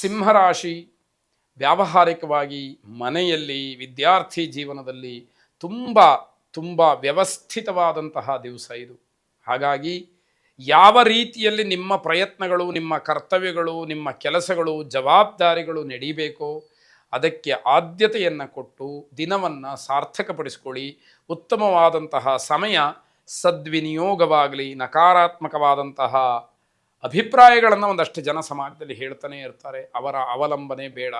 ಸಿಂಹರಾಶಿ ವ್ಯಾವಹಾರಿಕವಾಗಿ ಮನೆಯಲ್ಲಿ ವಿದ್ಯಾರ್ಥಿ ಜೀವನದಲ್ಲಿ ತುಂಬ ತುಂಬ ವ್ಯವಸ್ಥಿತವಾದಂತಹ ದಿವಸ ಇದು. ಹಾಗಾಗಿ ಯಾವ ರೀತಿಯಲ್ಲಿ ನಿಮ್ಮ ಪ್ರಯತ್ನಗಳು, ನಿಮ್ಮ ಕರ್ತವ್ಯಗಳು, ನಿಮ್ಮ ಕೆಲಸಗಳು, ಜವಾಬ್ದಾರಿಗಳು ನಡೀಬೇಕೋ ಅದಕ್ಕೆ ಆದ್ಯತೆಯನ್ನು ಕೊಟ್ಟು ದಿನವನ್ನು ಸಾರ್ಥಕಪಡಿಸ್ಕೊಳ್ಳಿ. ಉತ್ತಮವಾದಂತಹ ಸಮಯ ಸದ್ವಿನಿಯೋಗವಾಗಲಿ. ನಕಾರಾತ್ಮಕವಾದಂತಹ ಅಭಿಪ್ರಾಯಗಳನ್ನು ಒಂದಷ್ಟು ಜನ ಸಮಾಜದಲ್ಲಿ ಹೇಳ್ತಾನೆ ಇರ್ತಾರೆ. ಅವರ ಅವಲಂಬನೆ ಬೇಡ.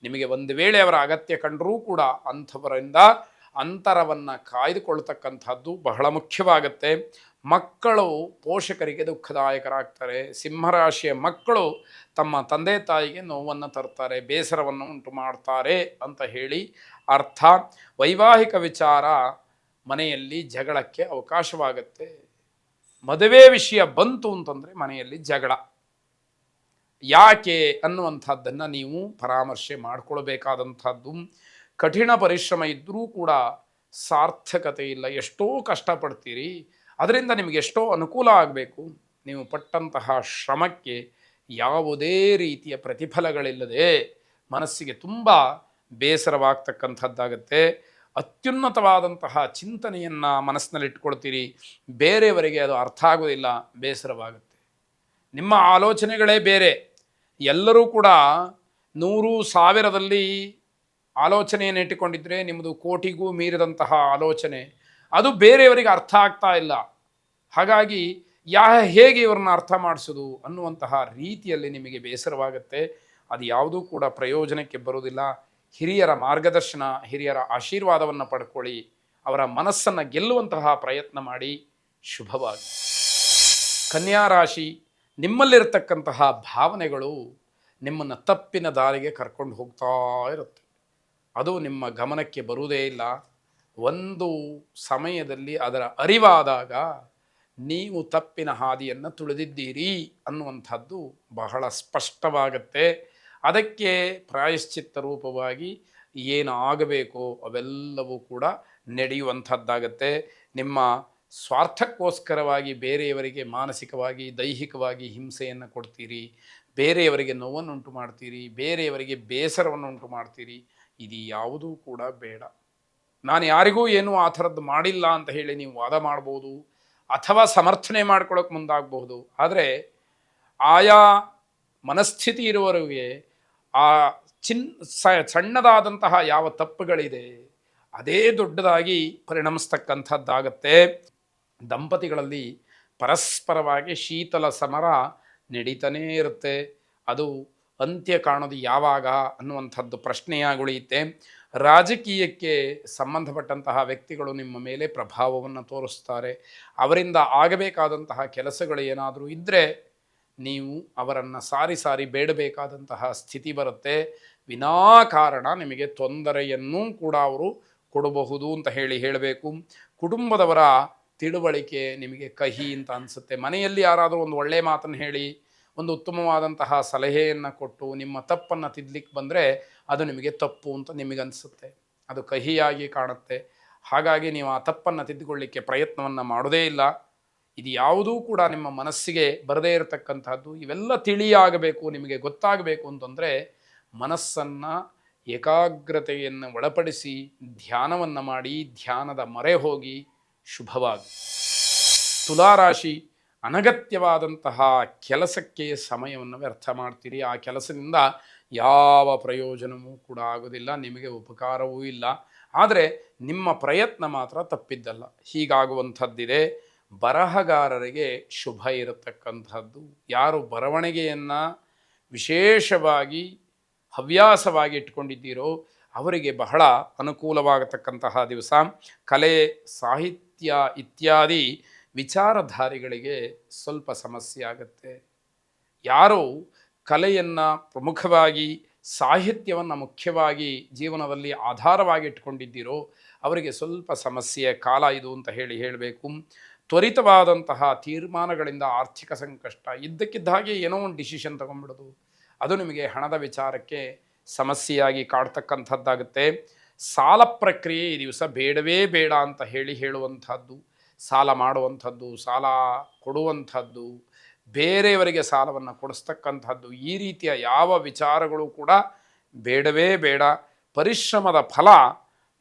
ನಿಮಗೆ ಒಂದು ವೇಳೆ ಅವರ ಅಗತ್ಯ ಕಂಡರೂ ಕೂಡ ಅಂಥವರಿಂದ ಅಂತರವನ್ನು ಕಾಯ್ದುಕೊಳ್ತಕ್ಕಂಥದ್ದು ಬಹಳ ಮುಖ್ಯವಾಗುತ್ತೆ. ಮಕ್ಕಳು ಪೋಷಕರಿಗೆ ದುಃಖದಾಯಕರಾಗ್ತಾರೆ. ಸಿಂಹರಾಶಿಯ ಮಕ್ಕಳು ತಮ್ಮ ತಂದೆ ತಾಯಿಗೆ ನೋವನ್ನು ತರ್ತಾರೆ, ಬೇಸರವನ್ನು ಉಂಟು ಮಾಡ್ತಾರೆ ಅಂತ ಹೇಳಿ ಅರ್ಥ. ವೈವಾಹಿಕ ವಿಚಾರ ಮನೆಯಲ್ಲಿ ಜಗಳಕ್ಕೆ ಅವಕಾಶವಾಗುತ್ತೆ. ಮದುವೆ ವಿಷಯ ಬಂತು ಅಂತಂದರೆ ಮನೆಯಲ್ಲಿ ಜಗಳ. ಯಾಕೆ ಅನ್ನುವಂಥದ್ದನ್ನು ನೀವು ಪರಾಮರ್ಶೆ ಮಾಡಿಕೊಳ್ಬೇಕಾದಂಥದ್ದು. ಕಠಿಣ ಪರಿಶ್ರಮ ಇದ್ದರೂ ಕೂಡ ಸಾರ್ಥಕತೆ ಇಲ್ಲ. ಎಷ್ಟೋ ಕಷ್ಟಪಡ್ತೀರಿ, ಅದರಿಂದ ನಿಮಗೆ ಎಷ್ಟೋ ಅನುಕೂಲ ಆಗಬೇಕು. ನೀವು ಪಟ್ಟಂತಹ ಶ್ರಮಕ್ಕೆ ಯಾವುದೇ ರೀತಿಯ ಪ್ರತಿಫಲಗಳಿಲ್ಲದೆ ಮನಸ್ಸಿಗೆ ತುಂಬ ಬೇಸರವಾಗ್ತಕ್ಕಂಥದ್ದಾಗತ್ತೆ. ಅತ್ಯುನ್ನತವಾದಂತಹ ಚಿಂತನೆಯನ್ನು ಮನಸ್ಸಿನಲ್ಲಿಟ್ಕೊಳ್ತೀರಿ, ಬೇರೆಯವರಿಗೆ ಅದು ಅರ್ಥ ಆಗೋದಿಲ್ಲ, ಬೇಸರವಾಗುತ್ತೆ. ನಿಮ್ಮ ಆಲೋಚನೆಗಳೇ ಬೇರೆ. ಎಲ್ಲರೂ ಕೂಡ 100,000ದಲ್ಲಿ ಆಲೋಚನೆಯನ್ನು ಇಟ್ಟುಕೊಂಡಿದ್ದರೆ ನಿಮ್ಮದು ಕೋಟಿಗೂ ಮೀರಿದಂತಹ ಆಲೋಚನೆ, ಅದು ಬೇರೆಯವರಿಗೆ ಅರ್ಥ ಆಗ್ತಾ ಇಲ್ಲ. ಹಾಗಾಗಿ ಹೇಗೆ ಇವ್ರನ್ನ ಅರ್ಥ ಮಾಡಿಸೋದು ಅನ್ನುವಂತಹ ರೀತಿಯಲ್ಲಿ ನಿಮಗೆ ಬೇಸರವಾಗುತ್ತೆ. ಅದು ಯಾವುದೂ ಕೂಡ ಪ್ರಯೋಜನಕ್ಕೆ ಬರುವುದಿಲ್ಲ. ಹಿರಿಯರ ಮಾರ್ಗದರ್ಶನ, ಹಿರಿಯರ ಆಶೀರ್ವಾದವನ್ನು ಪಡ್ಕೊಳ್ಳಿ. ಅವರ ಮನಸ್ಸನ್ನು ಗೆಲ್ಲುವಂತಹ ಪ್ರಯತ್ನ ಮಾಡಿ. ಶುಭವಾಗಿ. ಕನ್ಯಾ ರಾಶಿ, ನಿಮ್ಮಲ್ಲಿರತಕ್ಕಂತಹ ಭಾವನೆಗಳು ನಿಮ್ಮನ್ನು ತಪ್ಪಿನ ದಾರಿಗೆ ಕರ್ಕೊಂಡು ಹೋಗ್ತಾ ಇರುತ್ತೆ. ಅದು ನಿಮ್ಮ ಗಮನಕ್ಕೆ ಬರುವುದೇ ಇಲ್ಲ. ಒಂದು ಸಮಯದಲ್ಲಿ ಅದರ ಅರಿವಾದಾಗ ನೀವು ತಪ್ಪಿನ ಹಾದಿಯನ್ನು ತುಳಿದಿದ್ದೀರಿ ಅನ್ನುವಂಥದ್ದು ಬಹಳ ಸ್ಪಷ್ಟವಾಗುತ್ತೆ. ಅದಕ್ಕೆ ಪ್ರಾಯಶ್ಚಿತ್ತ ರೂಪವಾಗಿ ಏನು ಆಗಬೇಕೋ ಅವೆಲ್ಲವೂ ಕೂಡ ನಡೆಯುವಂಥದ್ದಾಗತ್ತೆ. ನಿಮ್ಮ ಸ್ವಾರ್ಥಕ್ಕೋಸ್ಕರವಾಗಿ ಬೇರೆಯವರಿಗೆ ಮಾನಸಿಕವಾಗಿ, ದೈಹಿಕವಾಗಿ ಹಿಂಸೆಯನ್ನು ಕೊಡ್ತೀರಿ, ಬೇರೆಯವರಿಗೆ ನೋವನ್ನುಂಟು ಮಾಡ್ತೀರಿ, ಬೇರೆಯವರಿಗೆ ಬೇಸರವನ್ನು ಉಂಟು ಮಾಡ್ತೀರಿ. ಇದು ಯಾವುದೂ ಕೂಡ ಬೇಡ. ನಾನು ಯಾರಿಗೂ ಏನೂ ಆ ಥರದ್ದು ಮಾಡಿಲ್ಲ ಅಂತ ಹೇಳಿ ನೀವು ವಾದ ಮಾಡ್ಬೋದು, ಅಥವಾ ಸಮರ್ಥನೆ ಮಾಡ್ಕೊಳ್ಳೋಕೆ ಮುಂದಾಗಬಹುದು. ಆದರೆ ಆಯಾ ಮನಸ್ಥಿತಿ ಇರುವವರಿಗೆ ಆ ಸಣ್ಣದಾದಂತಹ ಯಾವ ತಪ್ಪುಗಳಿದೆ ಅದೇ ದೊಡ್ಡದಾಗಿ ಪರಿಣಮಿಸ್ತಕ್ಕಂಥದ್ದಾಗತ್ತೆ. ದಂಪತಿಗಳಲ್ಲಿ ಪರಸ್ಪರವಾಗಿ ಶೀತಲ ಸಮರ ನಡೀತಾನೇ ಇರುತ್ತೆ. ಅದು ಅಂತ್ಯ ಕಾಣೋದು ಯಾವಾಗ ಅನ್ನುವಂಥದ್ದು ಪ್ರಶ್ನೆಯಾಗುಳಿಯುತ್ತೆ. ರಾಜಕೀಯಕ್ಕೆ ಸಂಬಂಧಪಟ್ಟಂತಹ ವ್ಯಕ್ತಿಗಳು ನಿಮ್ಮ ಮೇಲೆ ಪ್ರಭಾವವನ್ನು ತೋರಿಸ್ತಾರೆ. ಅವರಿಂದ ಆಗಬೇಕಾದಂತಹ ಕೆಲಸಗಳು ಏನಾದರೂ ಇದ್ದರೆ ನೀವು ಅವರನ್ನು ಸಾರಿ ಸಾರಿ ಬೇಡಬೇಕಾದಂತಹ ಸ್ಥಿತಿ ಬರುತ್ತೆ. ವಿನಾಕಾರಣ ನಿಮಗೆ ತೊಂದರೆಯನ್ನೂ ಕೂಡ ಅವರು ಕೊಡಬಹುದು ಅಂತ ಹೇಳಬೇಕು. ಕುಟುಂಬದವರ ತಿಳುವಳಿಕೆ ನಿಮಗೆ ಕಹಿ ಅಂತ ಅನಿಸುತ್ತೆ. ಮನೆಯಲ್ಲಿ ಯಾರಾದರೂ ಒಂದು ಒಳ್ಳೆಯ ಮಾತನ್ನು ಹೇಳಿ, ಒಂದು ಉತ್ತಮವಾದಂತಹ ಸಲಹೆಯನ್ನು ಕೊಟ್ಟು ನಿಮ್ಮ ತಪ್ಪನ್ನು ತಿದ್ದಲಿಕ್ಕೆ ಬಂದರೆ ಅದು ನಿಮಗೆ ತಪ್ಪು ಅಂತ ನಿಮಗನ್ನಿಸುತ್ತೆ. ಅದು ಕಹಿಯಾಗಿ ಕಾಣುತ್ತೆ. ಹಾಗಾಗಿ ನೀವು ಆ ತಪ್ಪನ್ನು ತಿದ್ದುಕೊಳ್ಳಿಕ್ಕೆ ಪ್ರಯತ್ನವನ್ನು ಮಾಡೋದೇ ಇಲ್ಲ. ಇದು ಯಾವುದೂ ಕೂಡ ನಿಮ್ಮ ಮನಸ್ಸಿಗೆ ಬರದೇ ಇರತಕ್ಕಂಥದ್ದು. ಇವೆಲ್ಲ ತಿಳಿಯಾಗಬೇಕು, ನಿಮಗೆ ಗೊತ್ತಾಗಬೇಕು ಅಂತಂದರೆ ಮನಸ್ಸನ್ನು ಏಕಾಗ್ರತೆಯನ್ನು ಒಳಪಡಿಸಿ ಧ್ಯಾನವನ್ನು ಮಾಡಿ, ಧ್ಯಾನದ ಮೊರೆ ಹೋಗಿ. ಶುಭವಾಗಿ. ತುಲಾರಾಶಿ, ಅನಗತ್ಯವಾದಂತಹ ಕೆಲಸಕ್ಕೆ ಸಮಯವನ್ನು ವ್ಯರ್ಥ ಮಾಡ್ತೀರಿ. ಆ ಕೆಲಸದಿಂದ ಯಾವ ಪ್ರಯೋಜನವೂ ಕೂಡ ಆಗೋದಿಲ್ಲ, ನಿಮಗೆ ಉಪಕಾರವೂ ಇಲ್ಲ. ಆದರೆ ನಿಮ್ಮ ಪ್ರಯತ್ನ ಮಾತ್ರ ತಪ್ಪಿದ್ದಲ್ಲ. ಹೀಗಾಗುವಂಥದ್ದಿದೆ. ಬರಹಗಾರರಿಗೆ ಶುಭ ಇರತಕ್ಕಂಥದ್ದು. ಯಾರು ಬರವಣಿಗೆಯನ್ನು ವಿಶೇಷವಾಗಿ ಹವ್ಯಾಸವಾಗಿ ಇಟ್ಕೊಂಡಿದ್ದೀರೋ ಅವರಿಗೆ ಬಹಳ ಅನುಕೂಲವಾಗತಕ್ಕಂತಹ ದಿವಸ. ಕಲೆ, ಸಾಹಿತ್ಯ ಇತ್ಯಾದಿ ವಿಚಾರಧಾರಿಗಳಿಗೆ ಸ್ವಲ್ಪ ಸಮಸ್ಯೆ ಆಗುತ್ತೆ. ಯಾರು ಕಲೆಯನ್ನು ಪ್ರಮುಖವಾಗಿ, ಸಾಹಿತ್ಯವನ್ನು ಮುಖ್ಯವಾಗಿ ಜೀವನದಲ್ಲಿ ಆಧಾರವಾಗಿ ಇಟ್ಕೊಂಡಿದ್ದೀರೋ ಅವರಿಗೆ ಸ್ವಲ್ಪ ಸಮಸ್ಯೆಯ ಕಾಲ ಇದು ಅಂತ ಹೇಳಬೇಕು. ತ್ವರಿತವಾದಂತಹ ತೀರ್ಮಾನಗಳಿಂದ ಆರ್ಥಿಕ ಸಂಕಷ್ಟ, ಇದ್ದಕ್ಕಿದ್ದ ಹಾಗೆ ಏನೋ ಒಂದು ಡಿಸಿಷನ್ ತಗೊಂಡ್ಬಿಡೋದು, ಅದು ನಿಮಗೆ ಹಣದ ವಿಚಾರಕ್ಕೆ ಸಮಸ್ಯೆಯಾಗಿ ಕಾಡ್ತಕ್ಕಂಥದ್ದಾಗುತ್ತೆ. ಸಾಲ ಪ್ರಕ್ರಿಯೆ ಈ ದಿವಸ ಬೇಡವೇ ಬೇಡ ಅಂತ ಹೇಳುವಂಥದ್ದು, ಸಾಲ ಮಾಡುವಂಥದ್ದು, ಸಾಲ ಕೊಡುವಂಥದ್ದು, ಬೇರೆಯವರಿಗೆ ಸಾಲವನ್ನು ಕೊಡಿಸ್ತಕ್ಕಂಥದ್ದು, ಈ ರೀತಿಯ ಯಾವ ವಿಚಾರಗಳು ಕೂಡ ಬೇಡವೇ ಬೇಡ. ಪರಿಶ್ರಮದ ಫಲ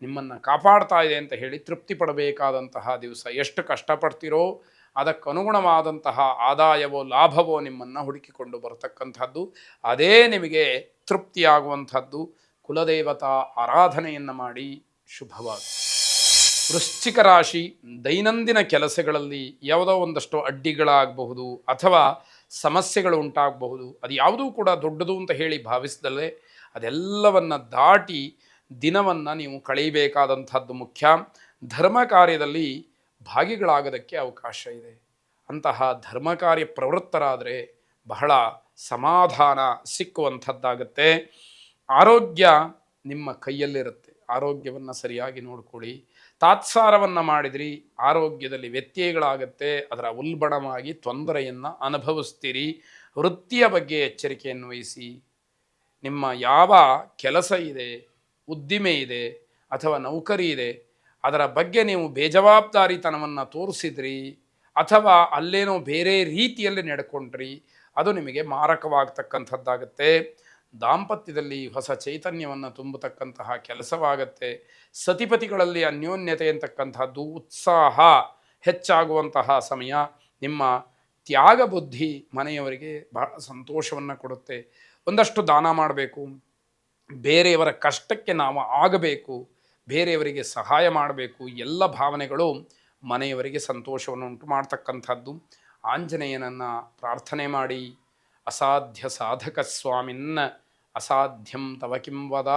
ನಿಮ್ಮನ್ನು ಕಾಪಾಡ್ತಾ ಇದೆ ಅಂತ ಹೇಳಿ ತೃಪ್ತಿ ಪಡಬೇಕಾದಂತಹ ದಿವಸ. ಎಷ್ಟು ಕಷ್ಟಪಡ್ತೀರೋ ಅದಕ್ಕನುಗುಣವಾದಂತಹ ಆದಾಯವೋ ಲಾಭವೋ ನಿಮ್ಮನ್ನು ಹುಡುಕಿಕೊಂಡು ಬರತಕ್ಕಂಥದ್ದು. ಅದೇ ನಿಮಗೆ ತೃಪ್ತಿಯಾಗುವಂಥದ್ದು. ಕುಲದೇವತಾ ಆರಾಧನೆಯನ್ನು ಮಾಡಿ. ಶುಭವಾಗಿ. ವೃಶ್ಚಿಕ ರಾಶಿ, ದೈನಂದಿನ ಕೆಲಸಗಳಲ್ಲಿ ಯಾವುದೋ ಒಂದಷ್ಟು ಅಡ್ಡಿಗಳಾಗಬಹುದು ಅಥವಾ ಸಮಸ್ಯೆಗಳು ಉಂಟಾಗಬಹುದು. ಅದು ಯಾವುದೂ ಕೂಡ ದೊಡ್ಡದು ಅಂತ ಹೇಳಿ ಭಾವಿಸಿದಲ್ಲೇ ಅದೆಲ್ಲವನ್ನು ದಾಟಿ ದಿನವನ್ನು ನೀವು ಕಳೆಯಬೇಕಾದಂಥದ್ದು ಮುಖ್ಯ. ಧರ್ಮ ಕಾರ್ಯದಲ್ಲಿ ಭಾಗಿಗಳಾಗೋದಕ್ಕೆ ಅವಕಾಶ ಇದೆ. ಅಂತಹ ಧರ್ಮ ಕಾರ್ಯ ಪ್ರವೃತ್ತರಾದರೆ ಬಹಳ ಸಮಾಧಾನ ಸಿಕ್ಕುವಂಥದ್ದಾಗತ್ತೆ. ಆರೋಗ್ಯ ನಿಮ್ಮ ಕೈಯಲ್ಲಿರುತ್ತೆ. ಆರೋಗ್ಯವನ್ನು ಸರಿಯಾಗಿ ನೋಡ್ಕೊಳ್ಳಿ. ತಾತ್ಸಾರವನ್ನು ಮಾಡಿದ್ರಿ, ಆರೋಗ್ಯದಲ್ಲಿ ವ್ಯತ್ಯಯಗಳಾಗತ್ತೆ. ಅದರ ಉಲ್ಬಣವಾಗಿ ತೊಂದರೆಯನ್ನು ಅನುಭವಿಸ್ತೀರಿ. ವೃತ್ತಿಯ ಬಗ್ಗೆ ಎಚ್ಚರಿಕೆಯನ್ನು ವಹಿಸಿ. ನಿಮ್ಮ ಯಾವ ಕೆಲಸ ಇದೆ, ಉದ್ದಿಮೆ ಇದೆ ಅಥವಾ ನೌಕರಿ ಇದೆ, ಅದರ ಬಗ್ಗೆ ನೀವು ಬೇಜವಾಬ್ದಾರಿತನವನ್ನು ತೋರಿಸಿದ್ರಿ ಅಥವಾ ಅಲ್ಲೇನೋ ಬೇರೆ ರೀತಿಯಲ್ಲಿ ನಡ್ಕೊಂಡ್ರಿ, ಅದು ನಿಮಗೆ ಮಾರಕವಾಗತಕ್ಕಂಥದ್ದಾಗತ್ತೆ. ದಾಂಪತ್ಯದಲ್ಲಿ ಹೊಸ ಚೈತನ್ಯವನ್ನು ತುಂಬತಕ್ಕಂತಹ ಕೆಲಸವಾಗತ್ತೆ. ಸತಿಪತಿಗಳಲ್ಲಿ ಅನ್ಯೋನ್ಯತೆ ಅಂತಕ್ಕಂಥದ್ದು, ಉತ್ಸಾಹ ಹೆಚ್ಚಾಗುವಂತಹ ಸಮಯ. ನಿಮ್ಮ ತ್ಯಾಗ ಬುದ್ಧಿ ಮನೆಯವರಿಗೆ ಬಹಳ ಸಂತೋಷವನ್ನು ಕೊಡುತ್ತೆ. ಒಂದಷ್ಟು ದಾನ ಮಾಡಬೇಕು, ಬೇರೆಯವರ ಕಷ್ಟಕ್ಕೆ ನಾವು ಆಗಬೇಕು, ಬೇರೆಯವರಿಗೆ ಸಹಾಯ ಮಾಡಬೇಕು, ಎಲ್ಲ ಭಾವನೆಗಳು ಮನೆಯವರಿಗೆ ಸಂತೋಷವನ್ನು ಉಂಟು ಮಾಡ್ತಕ್ಕಂಥದ್ದು. ಆಂಜನೇಯನನ್ನು ಪ್ರಾರ್ಥನೆ ಮಾಡಿ. ಅಸಾಧ್ಯ ಸಾಧಕ ಸ್ವಾಮಿನ್ನ ಅಸಾಧ್ಯಂ ತವ ಕಿಂ ವದ,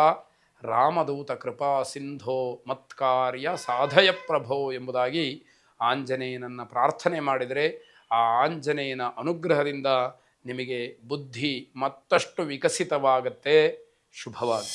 ರಾಮದೂತ ಕೃಪಾ ಸಿಂಧೋ ಮತ್ಕಾರ್ಯ ಸಾಧಯ ಪ್ರಭೋ ಎಂಬುದಾಗಿ ಆಂಜನೇಯನನ್ನು ಪ್ರಾರ್ಥನೆ ಮಾಡಿದರೆ ಆ ಆಂಜನೇಯನ ಅನುಗ್ರಹದಿಂದ ನಿಮಗೆ ಬುದ್ಧಿ ಮತ್ತಷ್ಟು ವಿಕಸಿತವಾಗತ್ತೆ. ಶುಭವಾಗಿ.